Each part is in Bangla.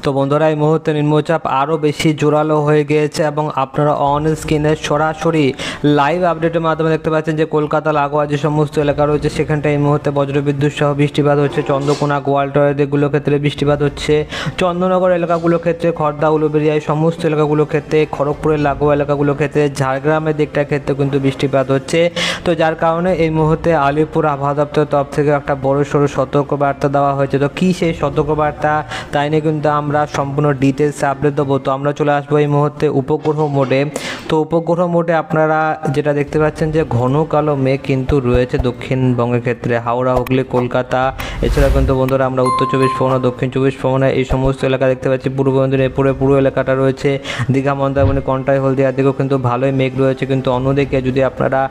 তো বন্ধুরা এই মুহূর্তে নিম্নচাপ আরও বেশি জোরালো হয়ে গিয়েছে এবং আপনারা অন স্ক্রিনে সরাসরি লাইভ আপডেটের মাধ্যমে দেখতে পাচ্ছেন যে কলকাতা লাগোয়া যে সমস্ত এলাকা রয়েছে সেখানটায় এই মুহূর্তে বজ্রবিদ্যুৎ সহ বৃষ্টিপাত হচ্ছে। চন্দ্রকোনা গোয়ালটরের দিকগুলোর ক্ষেত্রে বৃষ্টিপাত হচ্ছে, চন্দননগর এলাকাগুলোর ক্ষেত্রে, খড়দা উলুবেড়িয়া এই সমস্ত এলাকাগুলোর ক্ষেত্রে, খড়গপুরের লাগোয়া এলাকাগুলোর ক্ষেত্রে, ঝাড়গ্রামের দিকটার ক্ষেত্রে কিন্তু বৃষ্টিপাত হচ্ছে। তো যার কারণে এই মুহূর্তে আলিপুর আবহাওয়া দপ্তরের তরফ থেকে একটা বড় সড়ো সতর্কবার্তা দেওয়া হয়েছে। তো কী সেই সতর্কবার্তা তাই নিয়ে কিন্তু আমরা সম্পূর্ণ ডিটেলস আপডেট দেবো। তো আমরা চলে আসবো এই মুহূর্তে উপগ্রহ মোডে। তো উপগ্রহ মোডে আপনারা যেটা দেখতে পাচ্ছেন যে ঘন কালো মেঘ কিন্তু রয়েছে দক্ষিণবঙ্গের ক্ষেত্রে, হাওড়া, হুগলি, কলকাতা, এছাড়া কিন্তু বন্ধুরা আমরা উত্তর চব্বিশ পরগনা, দক্ষিণ চব্বিশ পরগনা এই সমস্ত এলাকা দেখতে পাচ্ছি। পূর্ব মেদিনীপুরে পুরো এলাকাটা রয়েছে, দীঘা, মন্দারমণি, কন্টাই, হলদিয়ার দিকেও কিন্তু ভালোই মেঘ রয়েছে। কিন্তু অন্যদিকে যদি আপনারা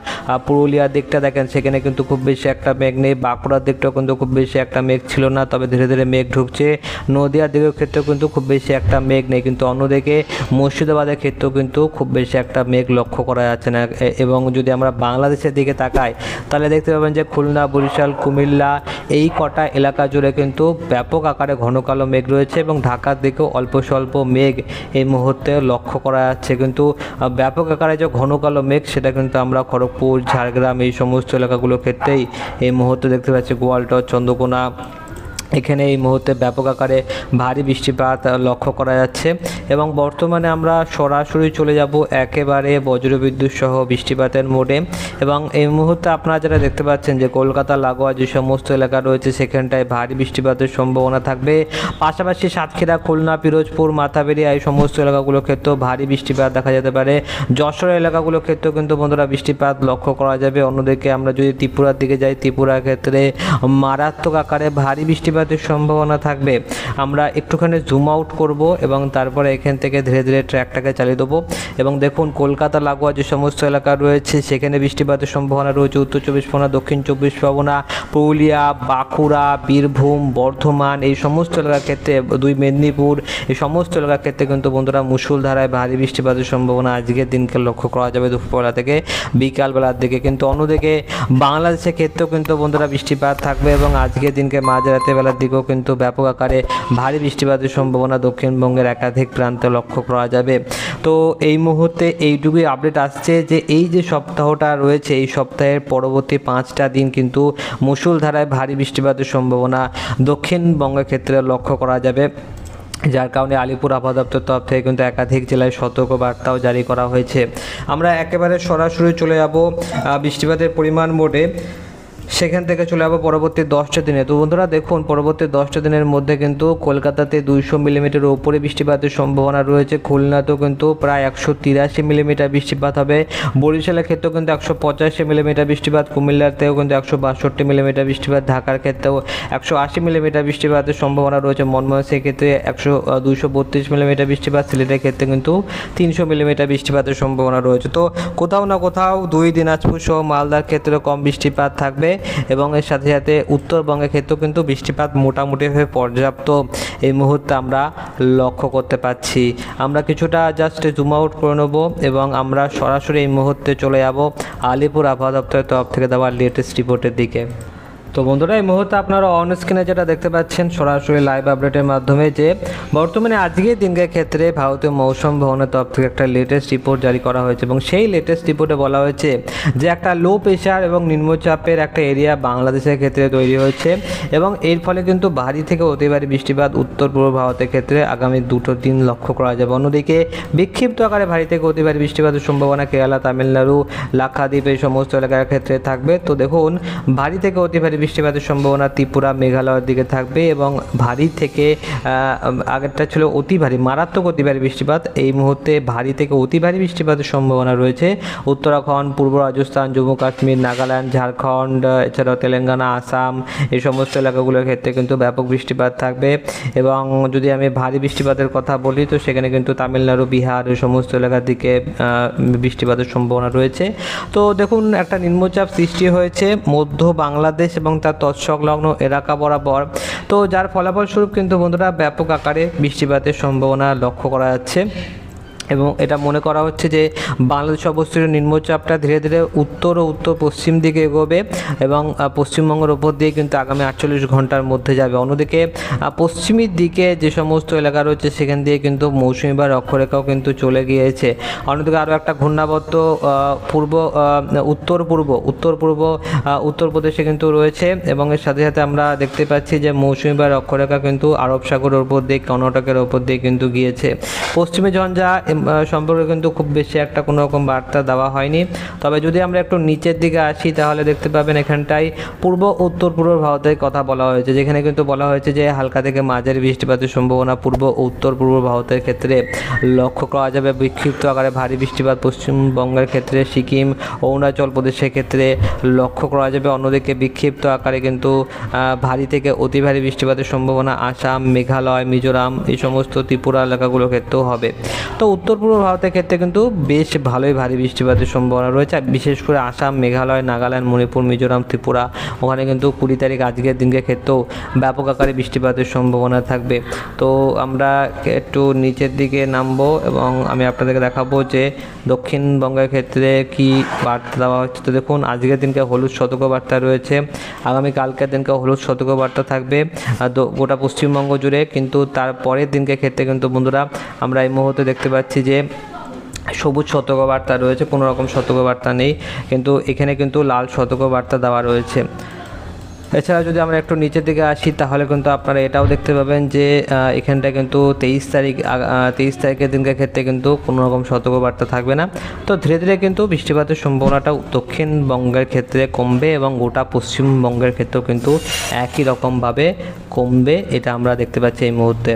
পুরুলিয়ার দিকটা দেখেন সেখানে কিন্তু খুব বেশি একটা মেঘ নেই, বাঁকুড়ার দিকটাও কিন্তু খুব বেশি একটা মেঘ ছিল না, তবে ধীরে ধীরে মেঘ ঢুকছে। নদিয়ার দিকের ক্ষেত্রেও কিন্তু খুব বেশি একটা মেঘ নেই, কিন্তু অন্যদিকে মুর্শিদাবাদের ক্ষেত্রেও কিন্তু খুব বেশি একটা মেঘ লক্ষ্য করা যাচ্ছে না। এবং যদি আমরা বাংলাদেশের দিকে তাকাই তাহলে দেখতে পাবেন যে খুলনা, বরিশাল, কুমিল্লা এই কটা এলাকা জুড়ে কিন্তু ব্যাপক আকারে ঘন কালো মেঘ রয়েছে এবং ঢাকার দিকেও অল্প স্বল্প মেঘ এই মুহূর্তে লক্ষ্য করা যাচ্ছে। কিন্তু ব্যাপক আকারে যে ঘন কালো মেঘ সেটা কিন্তু আমরা খড়গপুর, ঝাড়গ্রাম এই সমস্ত এলাকাগুলোর ক্ষেত্রেই এই মুহূর্তে দেখতে পাচ্ছি। গোয়ালটর, চন্দ্রকোনা এখানে এই মুহূর্তে ব্যাপক আকারে ভারী বৃষ্টিপাত লক্ষ্য করা যাচ্ছে এবং বর্তমানে আমরা সরাসরি চলে যাব একেবারে বজ্রবিদ্যুৎ সহ বৃষ্টিপাতের মোডে। এবং এই মুহূর্তে আপনারা যেটা দেখতে পাচ্ছেন যে কলকাতা লাগোয়া যে সমস্ত এলাকা রয়েছে সেখানটায় ভারী বৃষ্টিপাতের সম্ভাবনা থাকবে। পাশাপাশি সাতক্ষীরা, খুলনা, পিরোজপুর, মাথাবেড়িয়া এই সমস্ত এলাকাগুলোর ক্ষেত্রেও ভারী বৃষ্টিপাত দেখা যেতে পারে। যশোর এলাকাগুলোর ক্ষেত্রেও কিন্তু বন্ধুরা বৃষ্টিপাত লক্ষ্য করা যাবে। অন্যদিকে আমরা যদি ত্রিপুরার দিকে যাই, ত্রিপুরার ক্ষেত্রে মারাত্মক আকারে ভারী বৃষ্টিপাতের সম্ভাবনা থাকবে। আমরা একটুখানি জুম আউট করব এবং তারপরে এখান থেকে ধীরে ধীরে ট্র্যাকটাকে চালিয়ে দেবো। এবং দেখুন কলকাতা লাগোয়া যে সমস্ত এলাকা রয়েছে সেখানে বৃষ্টিপাতের সম্ভাবনা রয়েছে। উত্তর চব্বিশ পরগনা, দক্ষিণ চব্বিশ পরগনা, পুরুলিয়া, বাঁকুড়া, বীরভূম, বর্ধমান এই সমস্ত এলাকার ক্ষেত্রে, দুই মেদিনীপুর এই সমস্ত এলাকার ক্ষেত্রে কিন্তু বন্ধুরা মুষলধারায় ভারী বৃষ্টিপাতের সম্ভাবনা আজকের দিনকে লক্ষ্য করা যাবে দুপুরবেলা থেকে বিকালবেলার দিকে। কিন্তু অন্যদিকে বাংলাদেশের ক্ষেত্রেও কিন্তু বন্ধুরা বৃষ্টিপাত থাকবে এবং আজকের দিনকে মাঝরাতে বেলার দিকেও কিন্তু ব্যাপক আকারে ভারী বৃষ্টিপাতের সম্ভাবনা দক্ষিণবঙ্গের একাধিক প্রান্তে লক্ষ্য করা যাবে। তো এই মুহূর্তে এইটুকুই আপডেট আসছে যে এই যে সপ্তাহটা রয়েছে এই সপ্তাহের পরবর্তী 5টা দিন কিন্তু মুষলধারায় ভারী বৃষ্টিপাতের সম্ভাবনা দক্ষিণবঙ্গের ক্ষেত্রে লক্ষ্য করা যাবে, যার কারণে আলিপুর আবহাওয়া দপ্তর তরফ থেকে কিন্তু একাধিক জেলায় সতর্কবার্তাও জারি করা হয়েছে। আমরা একেবারে সরাসরি চলে যাব বৃষ্টিপাতের পরিমাণ মোডে, সেখান থেকে চলে যাবো পরবর্তী 10টা দিনে। তো বন্ধুরা দেখুন পরবর্তী 10টা দিনের মধ্যে কিন্তু কলকাতাতে 200 মিলিমিটারের উপরে বৃষ্টিপাতের সম্ভাবনা রয়েছে। খুলনাতেও কিন্তু প্রায় 183 মিলিমিটার বৃষ্টিপাত হবে। বরিশালের ক্ষেত্রেও কিন্তু 185 মিলিমিটার বৃষ্টিপাত, কুমিল্লাতেও কিন্তু 162 মিলিমিটার বৃষ্টিপাত, ঢাকার ক্ষেত্রেও 180 মিলিমিটার বৃষ্টিপাতের সম্ভাবনা রয়েছে। ময়মনসিংহের ক্ষেত্রে 232 মিলিমিটার বৃষ্টিপাত, সিলেটের ক্ষেত্রে কিন্তু 300 মিলিমিটার বৃষ্টিপাতের সম্ভাবনা রয়েছে। তো কোথাও না কোথাও দিনাজপুর সহ মালদার ক্ষেত্রে কম বৃষ্টিপাত থাকবে এবং এর সাথে সাথে উত্তরবঙ্গের ক্ষেত্রেও কিন্তু বৃষ্টিপাত মোটামুটিভাবে পর্যাপ্ত এই মুহূর্তে আমরা লক্ষ্য করতে পারছি। আমরা কিছুটা জাস্ট জুম আউট করে নেব এবং আমরা সরাসরি এই মুহূর্তে চলে যাব আলিপুর আবহাওয়া দপ্তরের তরফ থেকে দেওয়া লেটেস্ট রিপোর্টের দিকে। তো বন্ধুরা এই মুহূর্তে আপনারা অন স্ক্রিনে যেটা দেখতে পাচ্ছেন সরাসরি লাইভ আপডেটের মাধ্যমে যে বর্তমানে আজকের দিনকের ক্ষেত্রে ভারতীয় মৌসুম ভবনের তরফ থেকে একটা লেটেস্ট রিপোর্ট জারি করা হয়েছে এবং সেই লেটেস্ট রিপোর্টে বলা হয়েছে যে একটা লো প্রেশার এবং নিম্নচাপের একটা এরিয়া বাংলাদেশের ক্ষেত্রে তৈরি হয়েছে এবং এর ফলে কিন্তু ভারী থেকে অতি ভারী বৃষ্টিপাত উত্তর পূর্ব ভারতের ক্ষেত্রে আগামী 2টো দিন লক্ষ্য করা যাবে। অন্যদিকে বিক্ষিপ্ত আকারে ভারী থেকে অতি ভারী বৃষ্টিপাতের সম্ভাবনা কেরালা, তামিলনাড়ু, লাক্ষাদ্বীপ এই সমস্ত এলাকার ক্ষেত্রে থাকবে। তো দেখুন ভারী থেকে অতি ভারী বৃষ্টিপাতের সম্ভাবনা ত্রিপুরা, মেঘালয়ের দিকে থাকবে এবং ভারী থেকে আগেরটা ছিল অতি ভারী, মারাত্মক অতি ভারী বৃষ্টিপাত, এই মুহূর্তে ভারী থেকে অতি ভারী বৃষ্টিপাতের সম্ভাবনা রয়েছে উত্তরাখণ্ড, পূর্ব রাজস্থান, জম্মু কাশ্মীর, নাগাল্যান্ড, ঝাড়খণ্ড, এছাড়াও তেলেঙ্গানা, আসাম এই সমস্ত এলাকাগুলোর ক্ষেত্রে কিন্তু ব্যাপক বৃষ্টিপাত থাকবে। এবং যদি আমি ভারী বৃষ্টিপাতের কথা বলি তো সেখানে কিন্তু তামিলনাড়ু, বিহার এই সমস্ত এলাকার দিকে বৃষ্টিপাতের সম্ভাবনা রয়েছে। তো দেখুন একটা নিম্নচাপ সৃষ্টি হয়েছে মধ্য বাংলাদেশ এবং তার তৎসংলগ্ন এলাকা বরাবর, তো যার ফলাফলস্বরূপ কিন্তু বন্ধুরা ব্যাপক আকারে বৃষ্টিপাতের সম্ভাবনা লক্ষ্য করা যাচ্ছে। এবং এটা মনে করা হচ্ছে যে বাংলাদেশ অবস্থিত নিম্নচাপটা ধীরে ধীরে উত্তর ও উত্তর পশ্চিম দিকে এগোবে এবং পশ্চিমবঙ্গের ওপর দিয়ে কিন্তু আগামী 48 ঘন্টার মধ্যে যাবে। অন্যদিকে পশ্চিমের দিকে যে সমস্ত এলাকা রয়েছে সেখান দিয়ে কিন্তু মৌসুমি বা অক্ষরেখাও কিন্তু চলে গিয়েছে। অন্যদিকে আরও একটা ঘূর্ণাবর্ত উত্তরপ্রদেশে কিন্তু রয়েছে এবং এর সাথে সাথে আমরা দেখতে পাচ্ছি যে মৌসুমি বা অক্ষরেখা কিন্তু আরব সাগরের ওপর দিয়ে কর্ণাটকের ওপর দিয়ে কিন্তু গিয়েছে। পশ্চিমে ঝঞ্ঝা সম্পর্কে কিন্তু খুব বেশি একটা কোনো রকম বার্তা দেওয়া হয়নি। তবে যদি আমরা একটু নিচের দিকে আসি তাহলে দেখতে পাবেন এখানটায় উত্তর পূর্ব ভারতের কথা বলা হয়েছে, যেখানে কিন্তু বলা হয়েছে যে হালকা থেকে মাঝারি বৃষ্টিপাতের সম্ভাবনা উত্তর পূর্ব ভারতের ক্ষেত্রে লক্ষ্য করা যাবে। বিক্ষিপ্ত আকারে ভারী বৃষ্টিপাত পশ্চিমবঙ্গের ক্ষেত্রে, সিকিম, অরুণাচল প্রদেশের ক্ষেত্রে লক্ষ্য করা যাবে। অন্যদিকে বিক্ষিপ্ত আকারে কিন্তু ভারী থেকে অতি ভারী বৃষ্টিপাতের সম্ভাবনা আসাম, মেঘালয়, মিজোরাম, এই সমস্ত ত্রিপুরা এলাকাগুলোর ক্ষেত্রেও হবে। তো উত্তর পূর্ব ভারতের ক্ষেত্রে কিন্তু বেশ ভালোই ভারী বৃষ্টিপাতের সম্ভাবনা রয়েছে, বিশেষ করে আসাম, মেঘালয়, নাগাল্যান্ড, মণিপুর, মিজোরাম, ত্রিপুরা, ওখানে কিন্তু 20 তারিখ আজকের দিনকে ক্ষেত্রেও ব্যাপক আকারে বৃষ্টিপাতের সম্ভাবনা থাকবে। তো আমরা একটু নিচের দিকে নামবো এবং আমি আপনাদেরকে দেখাবো যে দক্ষিণবঙ্গের ক্ষেত্রে কি বার্তা দেওয়া হচ্ছে। তো দেখুন, আজকের দিনকে হলুদ সতর্কবার্তা রয়েছে, আগামীকালকের দিনকে হলুদ সতর্কবার্তা থাকবে গোটা পশ্চিমবঙ্গ জুড়ে। কিন্তু তার পরের দিনকে ক্ষেত্রে কিন্তু বন্ধুরা আমরা এই মুহূর্তে দেখতে পাচ্ছি যে সবুজ সতর্কবার্তা রয়েছে, কোনো রকম সতর্কবার্তা নেই, কিন্তু এখানে কিন্তু লাল সতর্কবার্তা দেওয়া রয়েছে। এছাড়া যদি আমরা একটু নিচের দিকে আসি তাহলে কিন্তু আপনারা এটাও দেখতে পাবেন যে এখানটা কিন্তু 23 তারিখের দিনকার ক্ষেত্রে কিন্তু কোনো রকম সতর্কবার্তা থাকবে না। তো ধীরে ধীরে কিন্তু বৃষ্টিপাতের সম্ভাবনাটা দক্ষিণবঙ্গের ক্ষেত্রে কমবে এবং গোটা পশ্চিমবঙ্গের ক্ষেত্রেও কিন্তু একই রকমভাবে কমবে, এটা আমরা দেখতে পাচ্ছি এই মুহূর্তে।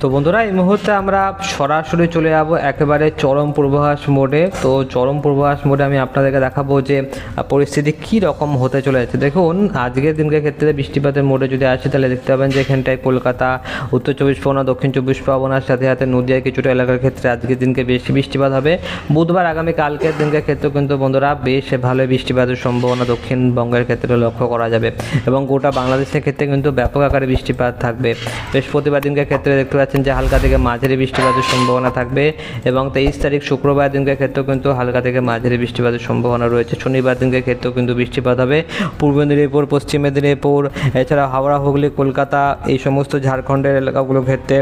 তো বন্ধুরা, এই মুহূর্তে আমরা সরাসরি চলে যাব একেবারে চরম পূর্বাভাস মোডে। তো চরম পূর্বাভাস মোডে আমি আপনাদেরকে দেখাবো যে পরিস্থিতি কী রকম হতে চলেছে। দেখুন, আজকের দিনকার ক্ষেত্রে বৃষ্টিপাতের মোডে যদি আসে তাহলে দেখতে পাবেন যে এখানটায় কলকাতা, উত্তর 24 পরগনা, দক্ষিণ 24 পরগনার সাথে সাথে নদিয়ার কিছুটা এলাকার ক্ষেত্রে আজকের দিনকে বেশি বৃষ্টিপাত হবে। বুধবার আগামীকালকের দিনকার ক্ষেত্রেও কিন্তু বন্ধুরা বেশ ভালো বৃষ্টিপাতের সম্ভাবনা দক্ষিণবঙ্গের ক্ষেত্রে লক্ষ্য করা যাবে এবং গোটা বাংলাদেশের ক্ষেত্রে কিন্তু ব্যাপক আকারে বৃষ্টিপাত থাকবে। বৃহস্পতিবার দিনকার ক্ষেত্রে দেখতে পাচ্ছেন যে হালকা থেকে মাঝারি বৃষ্টিপাতের সম্ভাবনা থাকবে এবং 23 তারিখ শুক্রবার দিনকার ক্ষেত্রেও কিন্তু হালকা থেকে মাঝারি বৃষ্টিপাতের সম্ভাবনা রয়েছে। শনিবার দিনকার ক্ষেত্রেও কিন্তু বৃষ্টিপাত হবে পূর্ব মেদিনীপুর, পশ্চিম মেদিনীপুর, এছাড়া হাওড়া, হুগলি, কলকাতা, এই সমস্ত ঝাড়খণ্ডের এলাকাগুলোর ক্ষেত্রে,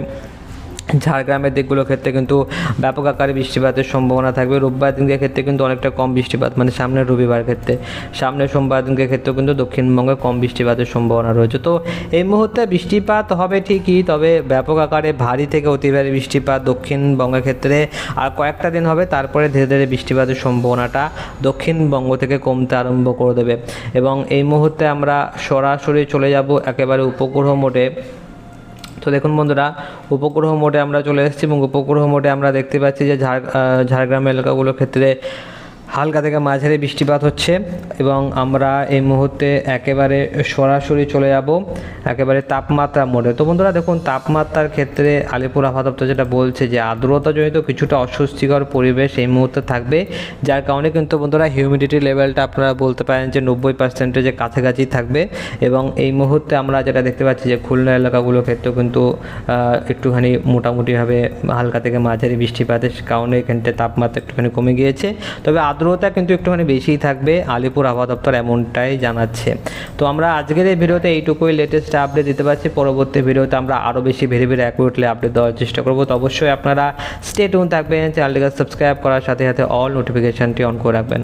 ঝাড়গ্রামের দিকগুলোর ক্ষেত্রে কিন্তু ব্যাপক আকারে বৃষ্টিপাতের সম্ভাবনা থাকবে। রোববার দিনকে ক্ষেত্রে কিন্তু অনেকটা কম বৃষ্টিপাত, মানে সামনের রবিবার ক্ষেত্রে, সামনের সোমবার দিনকে ক্ষেত্রেও কিন্তু দক্ষিণবঙ্গে কম বৃষ্টিপাতের সম্ভাবনা রয়েছে। তো এই মুহূর্তে বৃষ্টিপাত হবে ঠিকই, তবে ব্যাপক আকারে ভারী থেকে অতি ভারী বৃষ্টিপাত দক্ষিণবঙ্গের ক্ষেত্রে আর কয়েকটা দিন হবে, তারপরে ধীরে ধীরে বৃষ্টিপাতের সম্ভাবনাটা দক্ষিণবঙ্গ থেকে কমতে আরম্ভ করে দেবে। এবং এই মুহূর্তে আমরা সরাসরি চলে যাব একেবারে উপগ্রহ মোডে। তো দেখুন বন্ধুরা, উপগ্রহ মোডে আমরা চলে এসেছি এবং উপগ্রহ মোডে আমরা দেখতে পাচ্ছি যে ঝাড়গ্রাম এলাকাগুলোর ক্ষেত্রে হালকা থেকে মাঝারি বৃষ্টিপাত হচ্ছে এবং আমরা এই মুহূর্তে একেবারে সরাসরি চলে যাব একেবারে তাপমাত্রা মোডে। তো বন্ধুরা দেখুন, তাপমাত্রার ক্ষেত্রে আলিপুর আবহাওয়া দপ্তর যেটা বলছে যে আর্দ্রতাজনিত কিছুটা অস্বস্তিকর পরিবেশ এই মুহূর্তে থাকবে, যার কারণে কিন্তু বন্ধুরা হিউমিডিটি লেভেলটা আপনারা বলতে পারেন যে 90%-এর কাছাকাছি থাকবে। এবং এই মুহূর্তে আমরা যেটা দেখতে পাচ্ছি যে খুলনা এলাকাগুলোর ক্ষেত্রেও কিন্তু একটুখানি মোটামুটিভাবে হালকা থেকে মাঝারি বৃষ্টিপাতের কারণে এখানটা তাপমাত্রা একটুখানি কমে গিয়েছে, তবে আর্দ্রতা কিন্তু একটুখানি বেশিই থাকবে, আলিপুর আবহাওয়া দপ্তর এমনটাই জানাচ্ছে। তো আমরা আজকের এই ভিডিওতে এইটুকুই লেটেস্ট আপডেট দিতে পারছি। পরবর্তী ভিডিওতে আমরা আরও বেশি ভেরি অ্যাকুরেটলি আপডেট দেওয়ার চেষ্টা করব। তো অবশ্যই আপনারা স্টে টিউন থাকবেন, চ্যানেলটিকে সাবস্ক্রাইব করার সাথে সাথে অল নোটিফিকেশানটি অন করে রাখবেন।